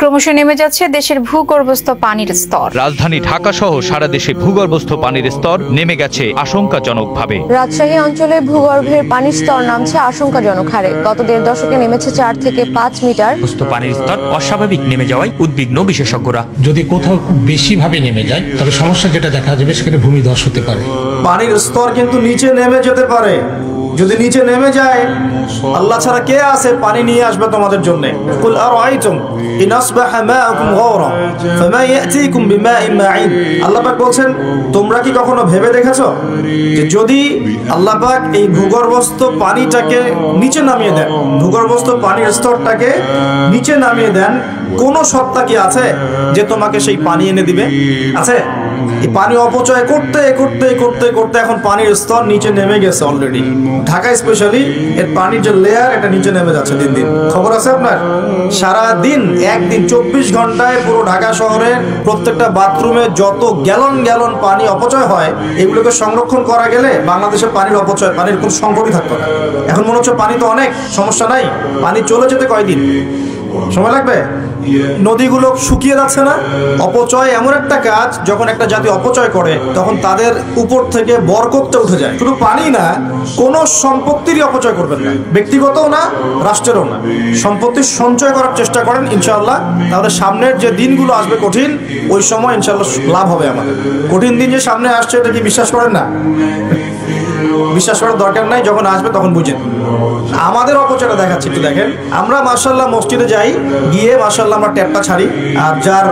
ক্রমশ নেমে যাচ্ছে দেশের ভূগর্ভস্থ পানির স্তর। রাজধানী ঢাকা সহ সারা দেশে ভূগর্ভস্থ পানির স্তর নেমে গেছে আশঙ্কাজনকভাবে। রাজশাহী অঞ্চলে ভূগর্ভের পানির স্তর নামছে আশঙ্কাজনক হারে। গত ১.৫ দশকে নেমেছে ৪ থেকে ৫ মিটার। পানির স্তর অস্বাভাবিক নেমে যাওয়ায় উদ্বিগ্ন বিশেষজ্ঞরা। যদি কোথাও খুব বেশিভাবে নেমে যায় তবে সমস্যা যেটা দেখা যাবে সেখানে ভূমিধস হতে পারে। পানির স্তর কিন্তু নিচে নেমে যেতে পারে। যদি নিচে নেমে যায়, আল্লাহ ছাড়া কে আছে পানি নিয়ে আসবে তোমাদের জন্য? কুল আরাইতুম ইন আসবাহা মাউকুম গাওরা ফামা ইয়াতিকুম বিমাইন মাঈন। আল্লাহ পাক বলছেন, তোমরা কি কখনো ভেবে দেখেছো যে যদি আল্লাহ পাক এই ভূগর্ভস্থ পানিটাকে নিচে নামিয়ে দেন, ভূগর্ভস্থ পানির স্তরটাকে নিচে নামিয়ে দেন, কোন সত্তা কি আছে যে তোমাকে সেই পানি এনে দিবে? আছে? এই পানি অপচয় করতে করতে করতে করতে এখন পানির স্তর নিচে নেমে গেছে অলরেডি। ঢাকা স্পেশালি এর পানির যে লেয়ার, এটা নিচে নেমে যাচ্ছে দিন দিন। খবর আছে আপনার? সারা দিন, একদিন ২৪ ঘন্টায় পুরো ঢাকা শহরে প্রত্যেকটা বাথরুমে যত গ্যালন গ্যালন পানি অপচয় হয়, এগুলোকে সংরক্ষণ করা গেলে বাংলাদেশের পানির অপচয়, পানির কোনো সংকটই থাকতো না। এখন মনে হচ্ছে পানি তো অনেক, সমস্যা নাই, পানি চলে যেতে কয়দিন সময় লাগবে? নদীগুলো শুকিয়ে যাচ্ছে না? অপচয় এমন একটা কাজ, যখন একটা জাতি অপচয় করে তখন তাদের উপর থেকে বরকতটা উঠে যায়। শুধু পানি না, কোন সম্পত্তিরই অপচয় করবেন না, ব্যক্তিগতও না, রাষ্ট্রেরও না। সম্পত্তি সঞ্চয় করার চেষ্টা করেন, ইনশাআল্লাহ তাহলে সামনের যে দিনগুলো আসবে কঠিন, ওই সময় ইনশাআল্লাহ লাভ হবে আমাদের। কঠিন দিন যে সামনে আসছে, এটা কি বিশ্বাস করেন না? বিশ্বাস করার দরকার নাই, যখন আসবে তখন বুঝেন। আমাদের অপচয়টা দেখাচ্ছি, একটু দেখেন। আমরা মাশাআল্লাহ মসজিদে যাই, গিয়ে মাশাআল্লাহ আমরা ট্যাপটা ছাড়ি, আর যার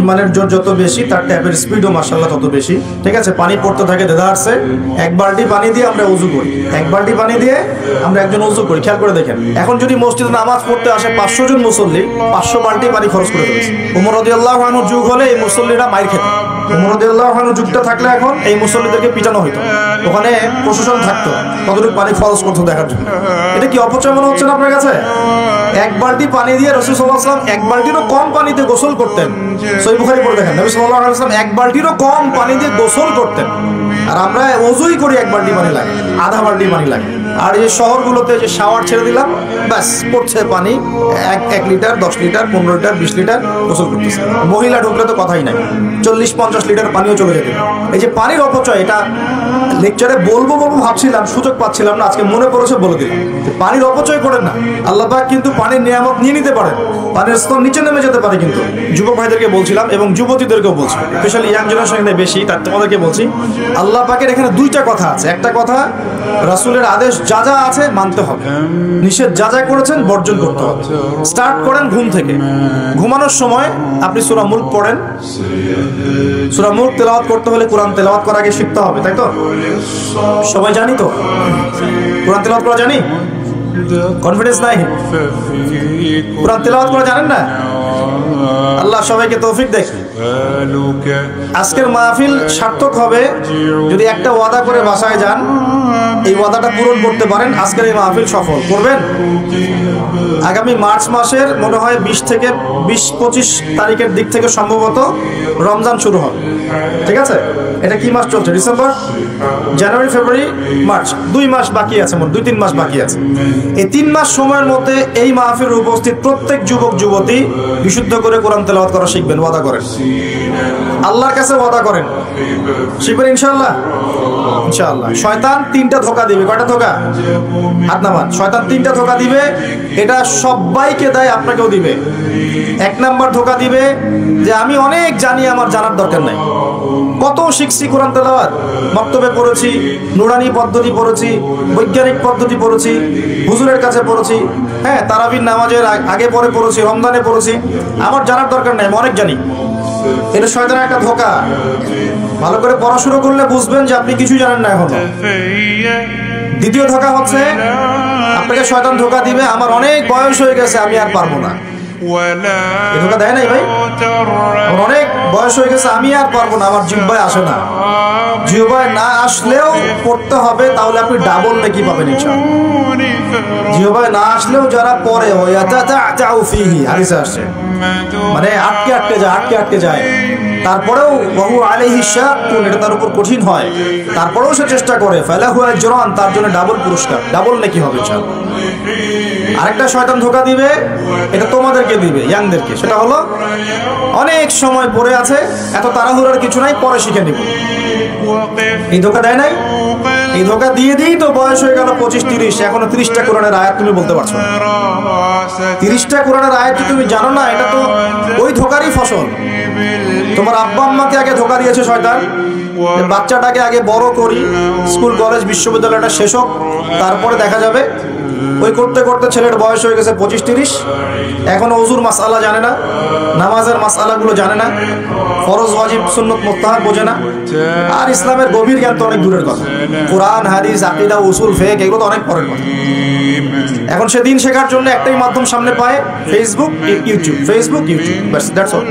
ইমানের জোর যত বেশি তার ট্যাপের স্পিডও মাশাআল্লাহ তত বেশি। ঠিক আছে, পানি পড়তে থাকে দেদারসে। এক বালতি পানি দিয়ে আমরা উযু করি, এক বালতি পানি দিয়ে আমরা একজন উযু করি। খেয়াল করে দেখেন, এখন যদি মসজিদে নামাজ পড়তে আসে ৫০০ জন মুসল্লি, ৫০০ বালতি পানি খরচ করে ফেলেছে। ওমর রাদিয়াল্লাহু আনহুর যুগ হলে এই মুসল্লিরা মাইর খেত। ওমর রাদিয়াল্লাহু আনহুর যুগটা থাকলে এখন এই মুসল্লিদেরকে পিটানো হইতো। ওখানে প্রশাসন থাকতো কতটুকু পানি খরচ করতো দেখার জন্য। এটা কি অপচয় মনে হচ্ছে না আপনার কাছে? এক বালতি পানি দিয়ে রাসূল সাল্লাল্লাহু আলাইহি ওয়াসাল্লাম এক বালতিরও কম পানিতে গোসল করতেন। সহিহ বুখারী পড়ে দেখেন, নবী সাল্লাল্লাহু আলাইহি ওয়াসাল্লাম এক বালতিরও কম পানি দিয়ে গোসল করতেন। আর আমরা ওযুই করি এক বালতি পানি লাগে, আধা বালতি পানি লাগে। আর এই শহরগুলোতে যে শাওয়ার ছেড়ে দিলাম, ব্যাস পড়ছে পানি ১ লিটার, ১০ লিটার, ১৫ লিটার, ২০ লিটার গোসল করতেছে। মহিলা ঢুকলে তো কথাই নাই, ৪০-৫০ লিটার পানিও চলে যেত। এই যে পানির অপচয়, এটা লেকচারে বলবো ভাবছিলাম, সুযোগ পাচ্ছিলাম না, আজকে মনে পড়েছে বলে দিলাম। পানির অপচয় করেন না, আল্লাহ পাক কিন্তু পানির নিয়ামত নিয়ে নিতে পারেন, পানির স্তর নিচে নেমে যেতে পারে। কিন্তু যুবক ভাইদেরকে বলছিলাম এবং যুবতীদেরকেও বলছি, স্পেশালি ইয়াং জেনারেশন বেশি, তার তোমাদেরকে বলছি, আল্লাহ পাকের এখানে দুইটা কথা আছে। একটা কথা, রাসূলের আদেশ যা যা আছে মানতে হবে, নিষেধ যা যা করেছেন বর্জন করতে হবে। স্টার্ট করেন ঘুম থেকে। ঘুমানোর সময় আপনি সূরা মুলক পড়েন। সূরা মুলক তেলাওয়াত করতে হলে কোরআন তেলাওয়াত করার আগে শিখতে হবে, তাই তো? সবাই জানি তো? কোরআন তেলাওয়াত করা জানি? কনফিডেন্স নাই? কোরআন তেলাওয়াত করা জানেন না? আল্লাহ সবাইকে তৌফিক দেখ। আজকের মাহফিল সার্থক হবে যদি একটা ওয়াদা করে বাসায় যান, এই ওয়াদাটা পূরণ করতে পারেন, আজকের এই মাহফিল সফল করবেন। আগামী মার্চ মাসের মনে হয় ২০ থেকে ২৫ তারিখের দিক থেকে সম্ভবত রমজান শুরু হবে। ঠিক আছে, এটা কি মাস চলছে? ডিসেম্বর, জানুয়ারি, ফেব্রুয়ারি, মার্চ, ২ মাস বাকি আছে, ২-৩ মাস বাকি আছে। এই 3 মাস সময়ের মধ্যে এই মাহফিলে উপস্থিত প্রত্যেক যুবক যুবতী বিশুদ্ধ করে কোরআন তেলাওয়াত করা শিখবেন, ওয়াদা করেন, আল্লাহর কাছে ওয়াদা করেন, শিখবেন ইনশাআল্লাহ। ইনশাআল্লাহ। শয়তান 3টা ধোঁকা দিবে। কয়টা ধোঁকা? হাত নামান। শয়তান 3টা ধোঁকা দিবে, এটা সবাইকে দেয়, আপনাকেও দিবে। 1 নাম্বার ধোঁকা দিবে যে আমি অনেক জানি, আমার জানার দরকার নাই। কত শিখছি কোরআন তেলাওয়াত, মক্তবে পড়েছি, নুরানি পদ্ধতি পড়েছি, বৈজ্ঞানিক পদ্ধতি পড়েছি, হুজুরের কাছে পড়েছি, হ্যাঁ তারাবির নামাজের আগে পরে পড়েছি, রমজানে পড়েছি, আমার জানার দরকার নাই, আমি অনেক জানি। এটা শয়তানের একটা ধোঁকা। ভালো করে পড়াশোনা করলে বুঝবেন যে আপনি কিছুই জানেন না এখনো। দ্বিতীয় ধোঁকা হচ্ছে, আপনাকে শয়তান ধোঁকা দিবে আমার অনেক বয়স হয়ে গেছে, আমি আর পারবো না। এই ধোঁকা দেয় নাই ভাই? আমার অনেক বয়স হয়ে গেছে, আমি আর পারবো না, আমার জিহ্বায় আসে না। জিহ্বায় না আসলেও পড়তে হবে, তাহলে আপনি ডাবল নেকি পাবেন ইনশাআল্লাহ। জিহ্বায় না আসলেও যারা পড়ে, হাদিসে আসছে, মানে আটকে যায়, তারপরেও বহু আলাইহি শাক্কুন, এটা তার উপর কঠিন হয়, তারপরেও সে চেষ্টা করে, ফালাহু আজরান, তার জন্য ডাবল পুরস্কার, ডাবল নেকি হবে ইনশাআল্লাহ। আরেকটা শয়তান ধোকা দিবে, এটা তোমাদেরকে দিবে, ইয়াংদেরকে। সেটা হলো অনেক সময় পড়ে আছে, এত তাড়াহুড়ার কিছু নাই, পরে শিখে নিব। এই ধোকা দেয় নাই? এই ধোকা দিয়ে দিই তো বয়স হয়ে গেল 25-30, এখনো 30টা কোরআনের আয়াত তুমি বলতে পারছো না। 30টা কোরআনের আয়াত তুমি জানো না, এটা তো ওই ধোকারই ফসল। তোমার আব্বা আম্মাকে আগে ধোকা দিয়েছে শয়তান, বাচ্চাটাকে আগে বড় করি, স্কুল কলেজ বিশ্ববিদ্যালয়টা শেষ হোক, তারপরে দেখা যাবে। ওই করতে করতে ছেলের বয়স হয়ে গেছে 25-30, এখনো ওযুর মাসআলা জানে না, নামাজের মাসআলাগুলো জানে না, ফরজ ওয়াজিব সুন্নত মুস্তাহাব বোঝে না, আর ইসলামের গভীর জ্ঞান তো অনেক দূরের কথা। কোরআন হাদিস আকীদা উসুল ফিকহ এগুলো তো অনেক পরের কথা। এখন সে দিন শেখার জন্য একটাই মাধ্যম সামনে পায়, Facebook YouTube, Facebook YouTube, bus that's all.